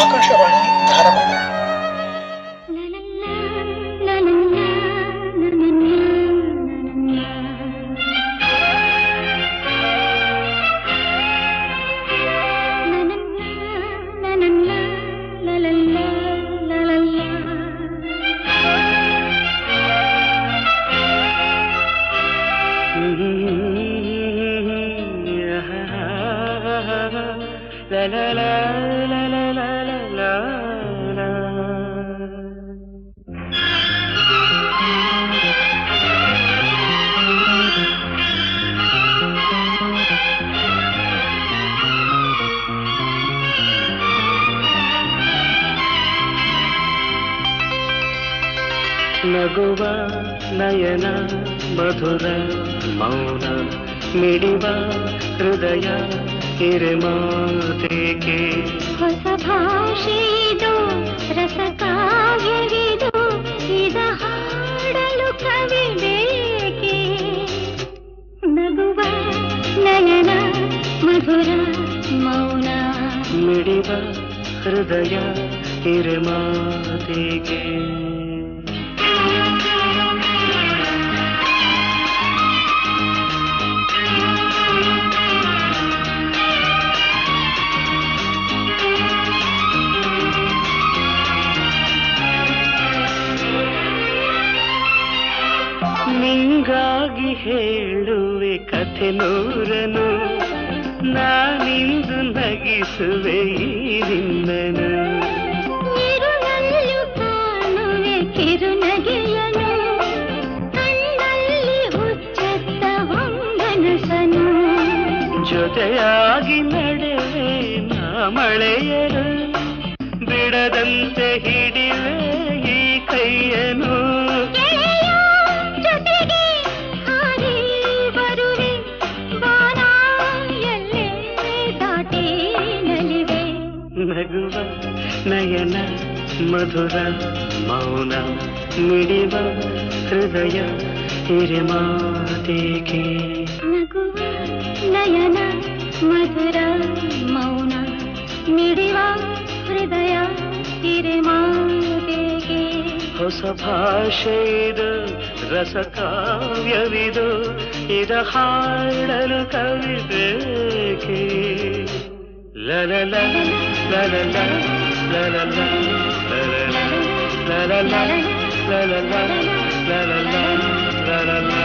ಆಕಾಶವಾಣಿ ಧಾರವಾಡ. ನಗುವ ನಯನ ಮಧುರ ಮೌನ ಮಿಡಿವ ಹೃದಯ ಹಿರಿಮಾತೆಗೆ ಹೊಸ ಭಾಷೆದು ರಸಕಾವ್ಯವಿದು ಇದ ಹಾಡಲು ಕವಿ ಬೇಕೆ. ನಗುವ ನಯನ ಮಧುರ ಮೌನ ಮಿಡಿವ ಹೃದಯ ಹಿರಿಮಾತೆಗೆ. ನಿಂಗಾಗಿ ಹೇಳುವೆ ಕಥೆ ನೂರನು, ನಾನಿಂದು ನಗಿಸುವೆ ಈ ನಿನ್ನನು. ಇರುಳಲ್ಲೂ ಕಾಣುವೆ ಕಿರುನಗೆಯನು, ಕಣ್ಣಲ್ಲಿ ಹುಚ್ಚೆತ್ತ ಹೊಂಗನಸನು. ಜೊತೆಯಾಗಿ ನಡೆವೆ ನಾ ಮಳೆಯರು, ಬಿಡದಂತೆ ಹಿಡಿವೆ ಈ ಕೈಯನು. ನಗುವ ನಯನ ಮಧುರ ಮೌನ ಮಿಡಿವ ಹೃದಯ ಹಿರಿಮಾತೆಗೆ. ನಗುವ ನಯನ ಮಧುರ ಮೌನ ಮಿಡಿವ ಹೃದಯ ಹಿರಿಮಾತೆಗೆ. ಹೊಸ ಭಾಷೆದು ರಸಕಾವ್ಯವಿದು ಇದ ಹಾಡಲು ಕವಿಬೇಕೆ. ಲಲಲ ಲಲಲ ಲಲಲ ಲಲಲ ಲಲಲ ಲಲಲ ಲಲಲ ಲಲಲ